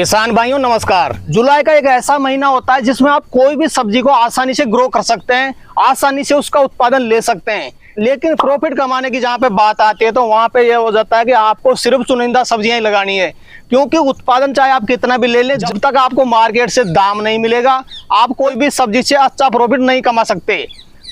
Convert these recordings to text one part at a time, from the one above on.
किसान भाइयों नमस्कार। जुलाई का एक ऐसा महीना होता है जिसमें आप कोई भी सब्जी को आसानी से ग्रो कर सकते हैं, आसानी से उसका उत्पादन ले सकते हैं। लेकिन प्रॉफिट कमाने की जहाँ पे बात आती है तो वहाँ पे यह हो जाता है कि आपको सिर्फ चुनिंदा सब्जियां ही लगानी है, क्योंकि उत्पादन चाहे आप कितना भी ले लें, जब तक आपको मार्केट से दाम नहीं मिलेगा आप कोई भी सब्जी से अच्छा प्रॉफिट नहीं कमा सकते।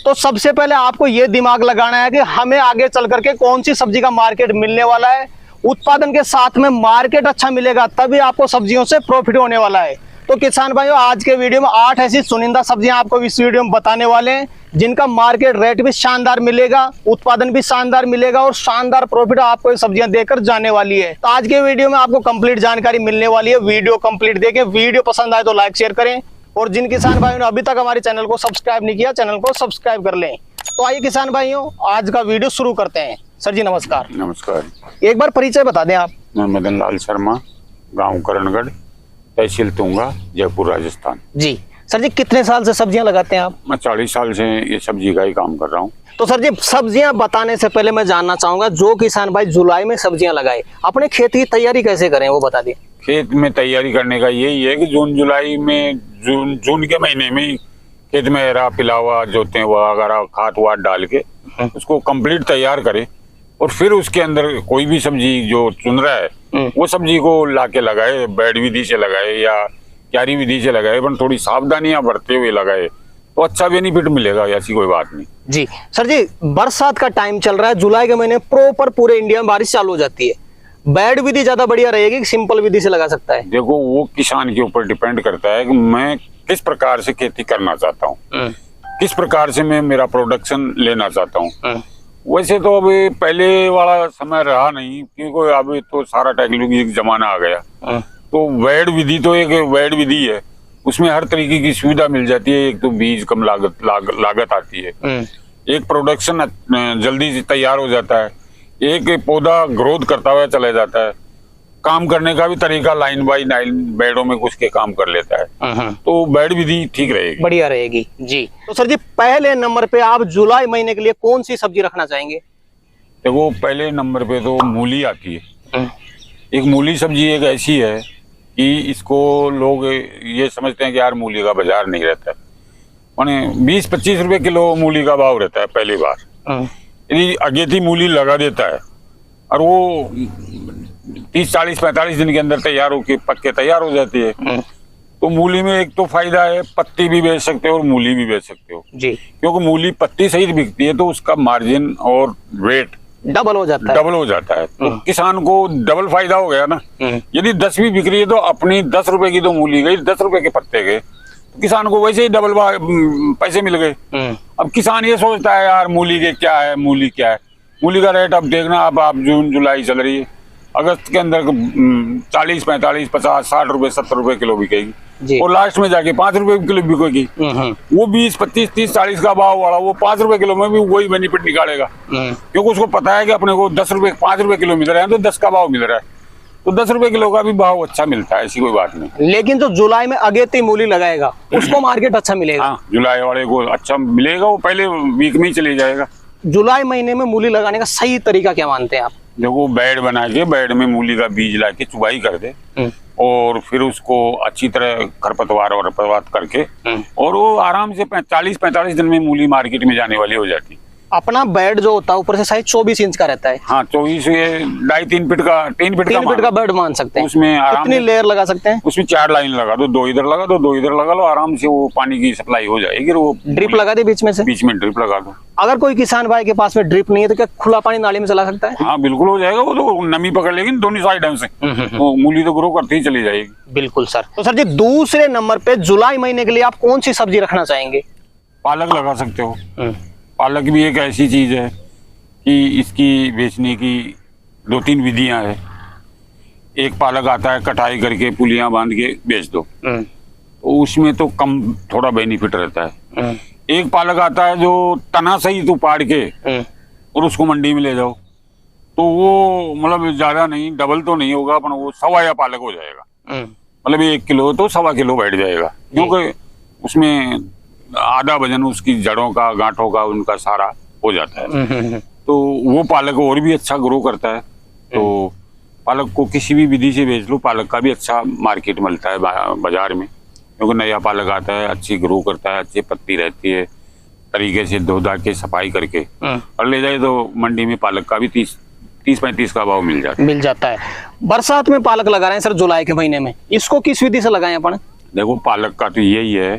तो सबसे पहले आपको ये दिमाग लगाना है कि हमें आगे चल करके कौन सी सब्जी का मार्केट मिलने वाला है, उत्पादन के साथ में मार्केट अच्छा मिलेगा तभी आपको सब्जियों से प्रॉफिट होने वाला है। तो किसान भाइयों आज के वीडियो में 8 ऐसी चुनिंदा सब्जियां आपको इस वीडियो में बताने वाले हैं जिनका मार्केट रेट भी शानदार मिलेगा, उत्पादन भी शानदार मिलेगा और शानदार प्रॉफिट आपको ये सब्जियां देकर जाने वाली है। तो आज के वीडियो में आपको कंप्लीट जानकारी मिलने वाली है। वीडियो कंप्लीट देखें, वीडियो पसंद आए तो लाइक शेयर करें और जिन किसान भाइयों ने अभी तक हमारे चैनल को सब्सक्राइब नहीं किया चैनल को सब्सक्राइब कर लें। तो आइए किसान भाइयों आज का वीडियो शुरू करते हैं। सर जी नमस्कार। नमस्कार। एक बार परिचय बता दें आप। मैं मदन लाल शर्मा, गांव करणगढ़, तहसील तुंगा, जयपुर, राजस्थान। जी सर जी कितने साल से सब्जियां लगाते हैं आप? मैं 40 साल से ये सब्जी का ही काम कर रहा हूँ। तो सर जी सब्जियां बताने से पहले मैं जानना चाहूंगा, जो किसान भाई जुलाई में सब्जियां लगाए अपने खेत की तैयारी कैसे करें वो बता दें। खेत में तैयारी करने का यही है कि जून जुलाई में जून के महीने में खेत में एरा पिलावा जोते वगैरह खाद वाद डाल के उसको कंप्लीट तैयार करे और फिर उसके अंदर कोई भी सब्जी जो चुन रहा है वो सब्जी को लाके लगाए, बेड विधि से लगाए या क्यारी विधि से लगाए, पर थोड़ी सावधानियां बरतते हुए लगाए तो अच्छा बेनिफिट मिलेगा, ऐसी कोई बात नहीं। जी सर जी बरसात का टाइम चल रहा है, जुलाई के महीने प्रॉपर पूरे इंडिया में बारिश चालू हो जाती है, बेड विधि ज्यादा बढ़िया रहेगी, सिंपल विधि से लगा सकता है? देखो वो किसान के ऊपर डिपेंड करता है कि मैं किस प्रकार से खेती करना चाहता हूँ, किस प्रकार से मैं मेरा प्रोडक्शन लेना चाहता हूँ। वैसे तो अभी पहले वाला समय रहा नहीं, क्योंकि अभी तो सारा टेक्नोलॉजी जमाना आ गया। तो वैड विधि तो एक वैड विधि है, उसमें हर तरीके की सुविधा मिल जाती है। एक तो बीज कम लागत आती है, एक प्रोडक्शन जल्दी से तैयार हो जाता है, एक पौधा ग्रोथ करता हुआ चला जाता है, काम करने का भी तरीका लाइन बाई लाइन बेडों में घुस के काम कर लेता है। तो बेड विधि ठीक रहेगी, बढ़िया रहेगी। जी तो सर जी पहले नंबर पे आप जुलाई महीने के लिए कौन सी सब्जी रखना चाहेंगे? देखो पहले नंबर पे तो मूली आती है। एक मूली सब्जी एक ऐसी है कि इसको लोग ये समझते हैं कि यार मूली का बाजार नहीं रहता है, माने 20-25 रुपए किलो मूली का भाव रहता है पहली बार। यदि अगेती मूली लगा देता है और वो 30-40-45 दिन के अंदर तैयार होके पक के तैयार हो जाती है, तो मूली में एक तो फायदा है, पत्ती भी बेच सकते हो और मूली भी बेच सकते हो जी, क्योंकि मूली पत्ती सहित बिकती है तो उसका मार्जिन और रेट डबल हो जाता है। तो किसान को डबल फायदा हो गया ना। यदि 10 भी बिक रही है तो अपनी 10 रुपए की तो मूली गई, 10 रुपए के पत्ते गए, तो किसान को वैसे ही डबल पैसे मिल गए। अब किसान ये सोचता है यार मूली के क्या है, मूली क्या है, मूली का रेट अब देखना, अब आप जून जुलाई चल रही है, अगस्त के अंदर 40, 45, 50, 60 रुपए 70 रुपए किलो बिकेगी और लास्ट में जाके 5 रुपए किलो बिकेगी। वो 20, 25, 30, 40 का भाव वाला वो 5 रुपए किलो में भी वही बेनिफिट निकालेगा, क्योंकि उसको पता है कि अपने को 10 रुपए 5 रुपए किलो मिल रहा है तो 10 का भाव मिल रहा है, तो 10 रुपए किलो का भी भाव अच्छा मिलता है, ऐसी कोई बात नहीं। लेकिन जो जुलाई में अगेती मूली लगाएगा उसको मार्केट अच्छा मिलेगा? हाँ, जुलाई वाले को अच्छा मिलेगा, वो पहले वीक में ही चले जाएगा। जुलाई महीने में मूली लगाने का सही तरीका क्या मानते हैं आप? देखो बेड बना के बेड में मूली का बीज ला के चुबाई कर दे और फिर उसको अच्छी तरह खरपतवार और करके और वो आराम से 40-45 दिन में मूली मार्केट में जाने वाली हो जाती। अपना बेड जो होता है ऊपर से साइज 24 इंच का रहता है। हाँ 24 2.5-3 फीट का 3 फीट का बेड मान सकते हैं। उसमें कितनी लेयर लगा सकते हैं? उसमें 4 लाइन लगा दो, 2 इधर लगा दो, 2 इधर लगा लो, आराम से वो पानी की सप्लाई हो जाएगी। वो ड्रिप लगा दे बीच में से? बीच में ड्रिप लगा दो। अगर कोई किसान भाई के पास में ड्रिप नहीं है तो क्या खुला पानी नाली में चला सकता है? हाँ बिल्कुल हो जाएगा, वो तो नमी पकड़ लेगी दोनों साइड से, तो मूली तो ग्रो करती ही चली जाएगी। बिल्कुल सर। तो सर जी दूसरे नंबर पे जुलाई महीने के लिए आप कौन सी सब्जी रखना चाहेंगे? पालक लगा सकते हो। पालक भी एक ऐसी चीज है कि इसकी बेचने की 2-3 विधियां है। एक पालक आता है कटाई करके पुलियां बांध के बेच दो, तो उसमें तो कम थोड़ा बेनिफिट रहता है। एक पालक आता है जो तना सही तो पाड़ के और उसको मंडी में ले जाओ, तो वो मतलब ज्यादा नहीं, डबल तो नहीं होगा, पर वो सवा या पालक हो जाएगा, मतलब 1 किलो तो सवा किलो बैठ जाएगा, क्योंकि उसमें आधा वजन उसकी जड़ों का गांठों का उनका सारा हो जाता है। तो वो पालक और भी अच्छा ग्रो करता है। तो पालक को किसी भी विधि से बेच लो, पालक का भी अच्छा मार्केट मिलता है बाजार में, क्योंकि नया पालक आता है, अच्छी ग्रो करता है, अच्छी पत्ती रहती है, तरीके से धो धा के सफाई करके और ले जाए तो मंडी में पालक का भी 30-35 का भाव मिल जाता है। बरसात में पालक लगा रहे हैं सर जुलाई के महीने में, इसको किस विधि से लगाएं अपन? देखो पालक का तो यही है,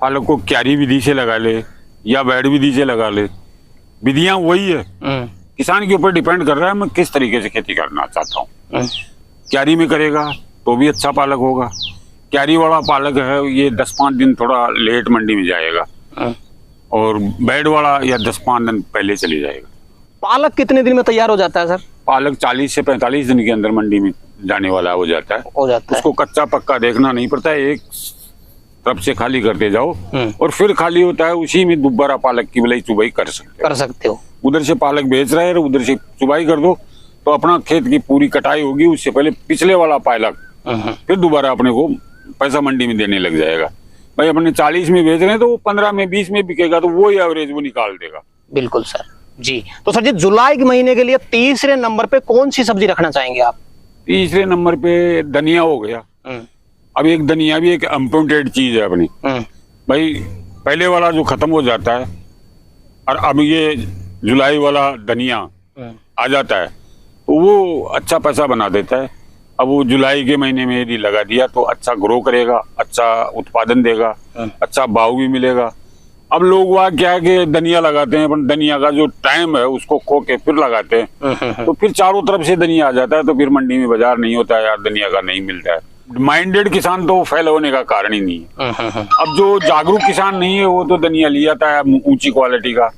पालक को क्यारी विधि से लगा ले या बेड विधि से लगा ले, विधियां वही है। किसान के ऊपर डिपेंड कर रहा है मैं किस तरीके से खेती करना चाहता हूँ। क्यारी में करेगा तो भी अच्छा पालक होगा। क्यारी वाला पालक है ये 10-5 दिन थोड़ा लेट मंडी में जाएगा और बेड वाला या 10-5 दिन पहले चले जाएगा। पालक कितने दिन में तैयार हो जाता है सर? पालक 40 से 45 दिन के अंदर मंडी में जाने वाला हो जाता है। उसको कच्चा पक्का देखना नहीं पड़ता है, एक तरफ से खाली करते जाओ और फिर खाली होता है, उसी में दोबारा पालक की बिलाई चुबाई कर सकते हो। उधर से पालक बेच रहे हैं उधर से चुबाई कर दो तो अपना खेत की पूरी कटाई होगी, उससे पहले पिछले वाला पालक फिर दोबारा अपने को पैसा मंडी में देने लग जाएगा। भाई अपने 40 में बेच रहे हैं तो वो 15 में 20 में बिकेगा तो वो एवरेज वो निकाल देगा। बिल्कुल सर जी। तो सर जी जुलाई के महीने के लिए तीसरे नंबर पे कौन सी सब्जी रखना चाहेंगे आप? तीसरे नंबर पे धनिया हो गया। अब एक धनिया भी एक इम्पोर्टेंट चीज है अपनी। भाई पहले वाला जो खत्म हो जाता है और अब ये जुलाई वाला धनिया आ जाता है तो वो अच्छा पैसा बना देता है। अब वो जुलाई के महीने में यदि लगा दिया तो अच्छा ग्रो करेगा, अच्छा उत्पादन देगा, अच्छा भाव भी मिलेगा। अब लोग वहाँ क्या है कि धनिया लगाते हैं, पर धनिया का जो टाइम है उसको खो के फिर लगाते हैं तो फिर चारों तरफ से धनिया आ जाता है तो फिर मंडी में बाजार नहीं होता है यार, धनिया का नहीं मिलता है। माइंडेड किसान तो फेल होने का कारण ही नहीं है। अब जो जागरूक किसान नहीं है वो तो धनिया ले आता है ऊंची क्वालिटी का,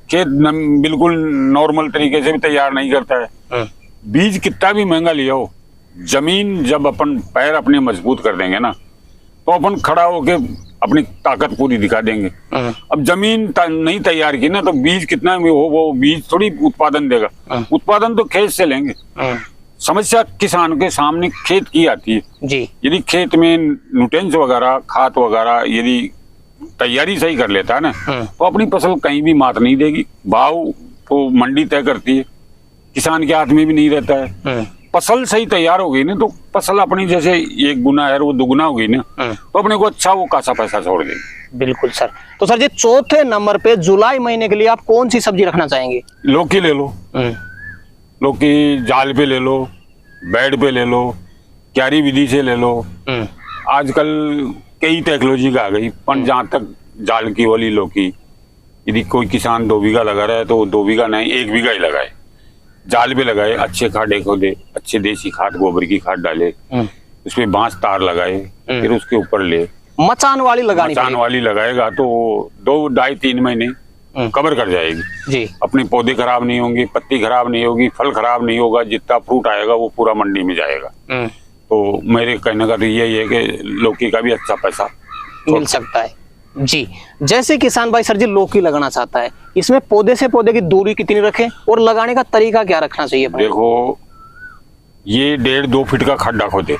खेत बिल्कुल नॉर्मल तरीके से भी तैयार नहीं करता है। बीज कितना भी महंगा लिया हो, जमीन जब अपन पैर अपने मजबूत कर देंगे ना तो अपन खड़ा होके अपनी ताकत पूरी दिखा देंगे। अब जमीन नहीं तैयार की ना तो बीज कितना भी हो वो बीज थोड़ी उत्पादन देगा। उत्पादन तो खेत से लेंगे। समस्या किसान के सामने खेत की आती है जी। यदि खेत में न्यूट्रिएंट्स वगैरह खाद वगैरह यदि तैयारी सही कर लेता है ना तो अपनी फसल कहीं भी मात नहीं देगी। भाव तो मंडी तय करती है, किसान के हाथ में भी नहीं रहता है। फसल सही तैयार हो गई ना तो फसल अपनी जैसे 1 गुना है वो 2 गुना हो गई ना तो अपने को अच्छा वो कासा पैसा छोड़ देगी। बिल्कुल सर। तो सर जी चौथे नंबर पे जुलाई महीने के लिए आप कौन सी सब्जी रखना चाहेंगे? लौकी ले लो, लौकी जाल पे ले लो, बेड पे ले लो, क्यारी विधि से ले लो। आजकल कई टेक्नोलॉजी आ गई, पर जहाँ तक जाल की वाली लौकी यदि कोई किसान 2 बीघा लगा रहा है तो 2 बीघा नहीं 1 बीघा ही लगाए, जाल पे लगाए, अच्छे खाडे खोदे, अच्छे देसी खाद गोबर की खाद डाले, उसमें बांस तार लगाए, फिर उसके ऊपर ले मचान वाली लगाएगा तो 2, 2.5-3 महीने कवर कर जाएगी जी। अपने पौधे खराब नहीं होंगे, पत्ती खराब नहीं होगी, फल खराब नहीं होगा, जितना फ्रूट आएगा वो पूरा मंडी में जाएगा। तो मेरे कहने का तो यही है कि लौकी का भी अच्छा पैसा मिल सकता है जी। जैसे किसान भाई सर जी लौकी लगाना चाहता है, इसमें पौधे से पौधे की दूरी कितनी रखें और लगाने का तरीका क्या रखना चाहिए? देखो ये 1.5-2 फीट का खड्डा खोदे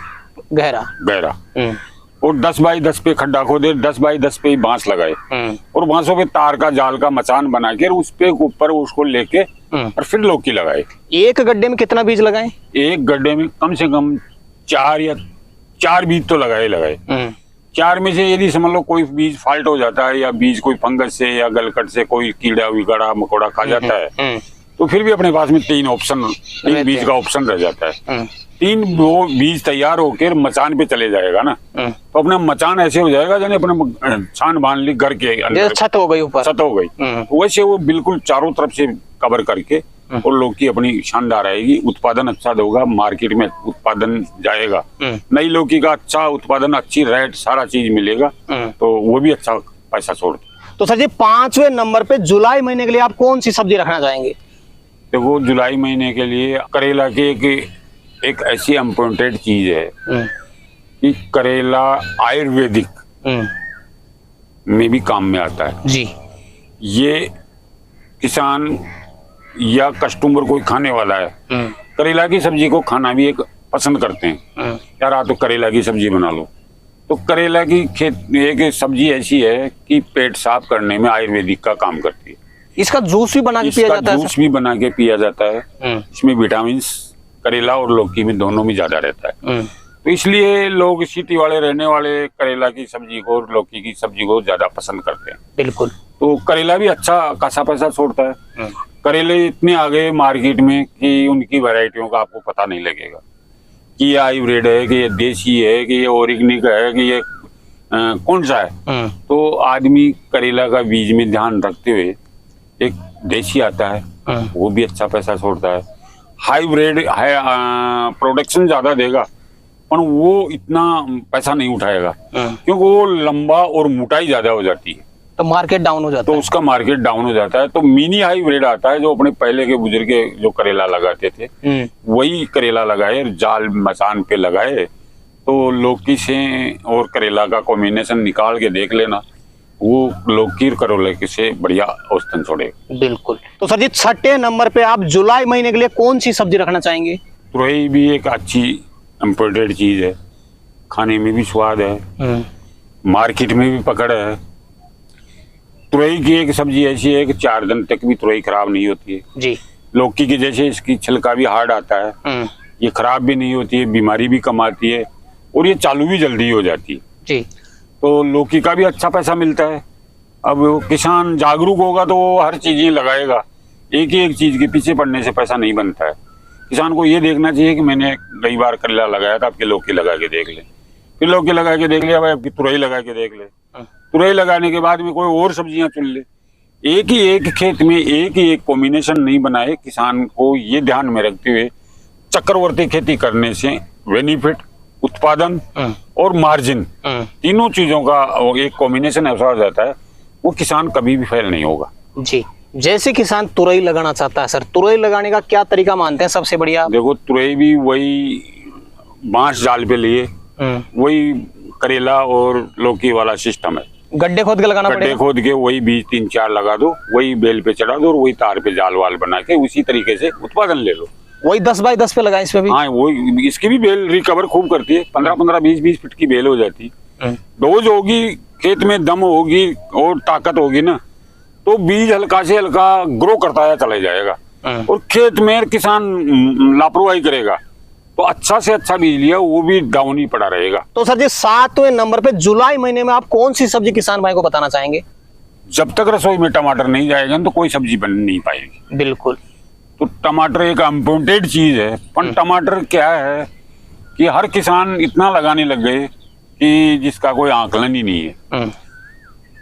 गहरा और 10 बाई 10 पे खड्डा खोदे, 10 बाई 10 पे ही बांस लगाए और बांसों पे तार का जाल का मचान बना के उस पे ऊपर उसको लेके और फिर लौकी लगाए। एक गड्ढे में कितना बीज लगाए? एक गड्ढे में कम से कम 4 बीज तो लगाए। 4 में से यदि समझ लो कोई बीज फाल्ट हो जाता है या बीज कोई फंगस से या गलकट से कोई कीड़ा विगड़ा मकोड़ा खा जाता है तो फिर भी अपने पास में 3 बीज का ऑप्शन रह जाता है। 3 वो बीज तैयार होकर मचान पे चले जाएगा ना तो अपना मचान ऐसे हो जाएगा जैसे अपने छान बांध ली घर के अंदर, छत हो गई ऊपर, छत हो गई वैसे वो बिल्कुल चारों तरफ से कवर करके और लौकी अपनी शानदार आएगी, उत्पादन अच्छा देगा, मार्केट में उत्पादन जाएगा, नई लौकी का अच्छा उत्पादन, अच्छी रेट, सारा चीज मिलेगा तो वो भी अच्छा पैसा छोड़। तो सर जी 5वें नंबर पे जुलाई महीने के लिए आप कौन सी सब्जी रखना चाहेंगे? तो वो जुलाई महीने के लिए करेला के एक ऐसी इम्पोर्टेंट चीज है कि करेला आयुर्वेदिक में भी काम में आता है जी। ये किसान या कस्टमर कोई खाने वाला है करेला की सब्जी को खाना भी एक पसंद करते हैं यार तो करेला की सब्जी बना लो। तो करेला की एक सब्जी ऐसी है कि पेट साफ करने में आयुर्वेदिक का काम करती है। इसका जूस भी बना के पिया जाता है? जूस भी बना के पिया जाता है। इसमें विटामिन करेला और लौकी में दोनों में ज्यादा रहता है। तो इसलिए लोग सिटी वाले रहने वाले करेला की सब्जी को और लौकी की सब्जी को ज्यादा पसंद करते हैं। बिल्कुल। तो करेला भी अच्छा खासा पैसा छोड़ता है। करेले इतने आ गए मार्केट में कि उनकी वैरायटियों का आपको पता नहीं लगेगा कि ये हाइब्रिड है, कि ये देसी है, कि ये ऑर्गेनिक है, कि ये कौन सा है। तो आदमी करेला का बीज में ध्यान रखते हुए एक देसी आता है, वो भी अच्छा पैसा छोड़ता है। हाइब्रिड है, प्रोडक्शन ज्यादा देगा पर वो इतना पैसा नहीं उठाएगा क्योंकि वो लंबा और मोटाई ज्यादा हो जाती है, तो मार्केट डाउन हो जाता है। तो उसका मार्केट डाउन हो जाता है। तो मिनी हाइब्रिड आता है जो अपने पहले के बुजुर्ग जो करेला लगाते थे वही करेला लगाए, जाल मसान पे लगाए। तो लौकी से और करेला का कॉम्बिनेशन निकाल के देख लेना, वो लौकी और करेले से बढ़िया औसतन छोड़ेगा। बिल्कुल। तो सर जी 6ठे नंबर पे आप जुलाई महीने के लिए कौन सी सब्जी रखना चाहेंगे? तुरई भी एक अच्छी इम्पोर्टेड चीज है, खाने में भी स्वाद है, मार्केट में भी पकड़ है। तुरई की एक सब्जी ऐसी है कि 4 दिन तक भी तुरई खराब नहीं होती है जी। लौकी की जैसे इसकी छिलका भी हार्ड आता है, ये खराब भी नहीं होती है, बीमारी भी कम आती है और ये चालू भी जल्दी हो जाती है जी। तो लौकी का भी अच्छा पैसा मिलता है। अब वो किसान जागरूक होगा तो वो हर चीज ही लगाएगा, एक ही एक चीज के पीछे पड़ने से पैसा नहीं बनता है। किसान को ये देखना चाहिए कि मैंने कई बार करेला लगाया था, आपके लौकी लगा के देख ले, फिर लौकी लगा के देख लिया, भाई आपकी तुरई लगा के देख ले, तुरई लगाने के बाद में कोई और सब्जियां चुन ले। एक ही एक खेत में एक ही एक कॉम्बिनेशन नहीं बनाए। किसान को ये ध्यान में रखते हुए चक्रवर्ती खेती करने से बेनिफिट, उत्पादन और मार्जिन, तीनों चीजों का एक कॉम्बिनेशन ऐसा हो जाता है, वो किसान कभी भी फेल नहीं होगा जी। जैसे किसान तुरई लगाना चाहता है सर, तुरई लगाने का क्या तरीका मानते हैं सबसे बढ़िया? देखो तुरई भी वही बांस जाल पे लिए, वही करेला और लौकी वाला सिस्टम है। गड्ढे खोद के लगाना पड़ेगा? गड्ढे खोद के वही बीज 3-4 लगा दो, वही बेल पे चढ़ा दो और वही तार पे जाल वाल बना के उसी तरीके से उत्पादन ले लो। वही 10 बाई 10 पे लगाए इसमें भी? हाँ, वो इसकी भी बेल रिकवर खूब करती है, 15-15, 20-20 फीट की बेल हो जाती है। डोज होगी, खेत में दम होगी और ताकत होगी ना, तो बीज हल्का से हल्का ग्रो करता है चला जाएगा। और खेत में किसान लापरवाही करेगा तो अच्छा से अच्छा बीज लिया वो भी डाउन ही पड़ा रहेगा। तो सर जी 7वें नंबर पे जुलाई महीने में आप कौन सी सब्जी किसान भाई को बताना चाहेंगे? जब तक रसोई में टमाटर नहीं जाएगा तो कोई सब्जी बन नहीं पाएगी। बिल्कुल। तो टमाटर एक इम्पोर्टेंट चीज है, पर टमाटर क्या है कि हर किसान इतना लगाने लग गए कि जिसका कोई आकलन ही नहीं है।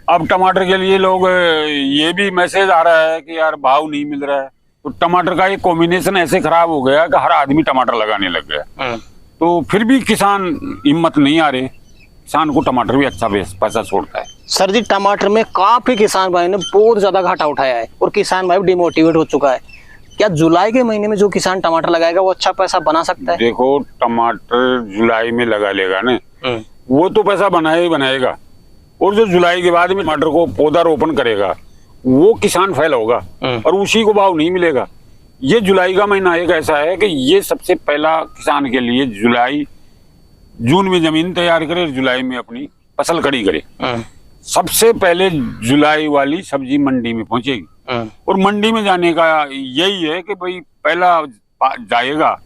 अब टमाटर के लिए लोग ये भी मैसेज आ रहा है कि यार भाव नहीं मिल रहा है, तो टमाटर का एक कॉम्बिनेशन ऐसे खराब हो गया कि हर आदमी टमाटर लगाने लग गया। तो फिर भी किसान हिम्मत नहीं आ रहे, किसान को टमाटर भी अच्छा पैसा छोड़ता है। सर जी टमाटर में काफी किसान भाई ने बहुत ज्यादा घाटा उठाया है और किसान भाई डिमोटिवेट हो चुका है। क्या जुलाई के महीने में जो किसान टमाटर लगाएगा वो अच्छा पैसा बना सकता है? देखो टमाटर जुलाई में लगा लेगा ना, वो तो पैसा बनाया ही बनाएगा, और जो जुलाई के बाद में टमाटर को पौधा रोपण करेगा वो किसान फेल होगा और उसी को भाव नहीं मिलेगा। ये जुलाई का महीना एक ऐसा है कि ये सबसे पहला किसान के लिए जुलाई जून में जमीन तैयार करे, जुलाई में अपनी फसल खड़ी करे। सबसे पहले जुलाई वाली सब्जी मंडी में पहुंचेगी और मंडी में जाने का यही है कि भाई पहला जाएगा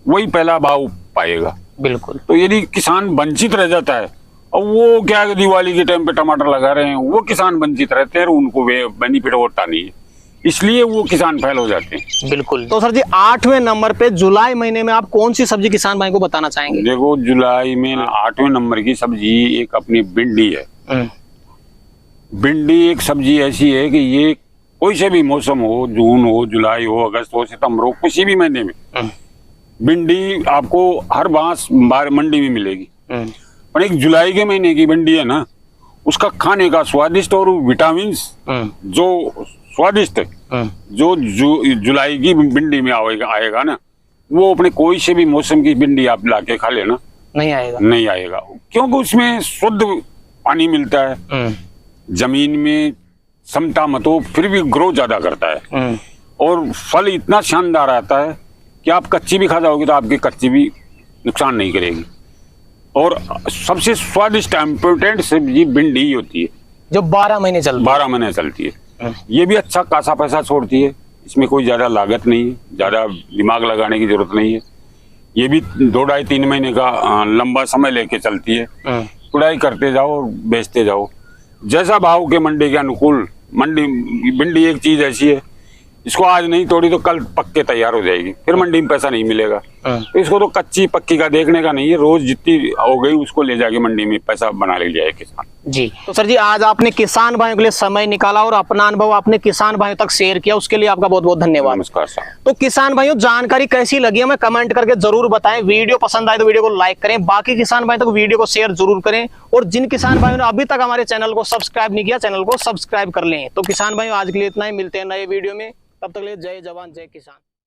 वही पहला भाव पाएगा। बिल्कुल। तो यदि किसान वंचित रह जाता है, और वो क्या दिवाली के टाइम पे टमाटर लगा रहे हैं, वो किसान वंचित रहते हैं और उनको बेनिफिट होता नहीं है, इसलिए वो किसान फेल हो जाते हैं। बिल्कुल। तो सर जी 8वें नंबर पे जुलाई महीने में आप कौन सी सब्जी किसान भाई को बताना चाहेंगे? देखो जुलाई में 8वें नंबर की सब्जी एक अपनी भिंडी है। भिंडी एक सब्जी ऐसी है कि ये कोई से भी मौसम हो, जून हो, जुलाई हो, अगस्त हो, सितंबर हो, किसी भी महीने में भिंडी आपको हर बांस मंडी में मिलेगी। पर एक जुलाई के महीने की भिंडी है ना, उसका खाने का स्वादिष्ट और विटामिन जो स्वादिष्ट है जो जुलाई की भिंडी में आएगा ना, वो अपने कोई से भी मौसम की भिंडी आप लाके खा लेना नहीं आएगा क्योंकि उसमें शुद्ध पानी मिलता है, जमीन में क्षमता मत हो फिर भी ग्रो ज्यादा करता है, और फल इतना शानदार आता है कि आप कच्ची भी खा जाओगे तो आपकी कच्ची भी नुकसान नहीं करेगी। और सबसे स्वादिष्ट इम्पोर्टेंट सब्जी भिंडी ही होती है जो 12 महीने चलती है। 12 महीने चलती है। ये भी अच्छा खासा पैसा छोड़ती है इसमें कोई ज़्यादा लागत नहीं है, ज़्यादा दिमाग लगाने की जरूरत नहीं है। ये भी 2-2.5-3 महीने का लंबा समय लेके चलती है। तुड़ाई करते जाओ और बेचते जाओ, जैसा भाव के मंडी के अनुकूल। मंडी भिंडी एक चीज ऐसी है, इसको आज नहीं तोड़ी तो कल पक के तैयार हो जाएगी, फिर मंडी में पैसा नहीं मिलेगा। तो इसको तो कच्ची पक्की का देखने का नहीं है, रोज जितनी हो गई उसको ले जाके मंडी में पैसा बना ले जाए किसान जी। तो सर जी, आज आपने किसान भाइयों के लिए समय निकाला और अपना अनुभव आपने किसान भाइयों तक शेयर किया, उसके लिए आपका बहुत बहुत धन्यवाद। नमस्कार सर। तो किसान भाइयों, जानकारी कैसी लगी हमें कमेंट करके जरूर बताएं। वीडियो पसंद आए तो वीडियो को लाइक करें, बाकी किसान भाई तक वीडियो को शेयर जरूर करें, और जिन किसान भाइयों ने अभी तक हमारे चैनल को सब्सक्राइब नहीं किया, चैनल को सब्सक्राइब कर लें। तो किसान भाइयों, आज के लिए इतना ही, मिलते हैं नए वीडियो में, तब तक के लिए जय जवान जय किसान।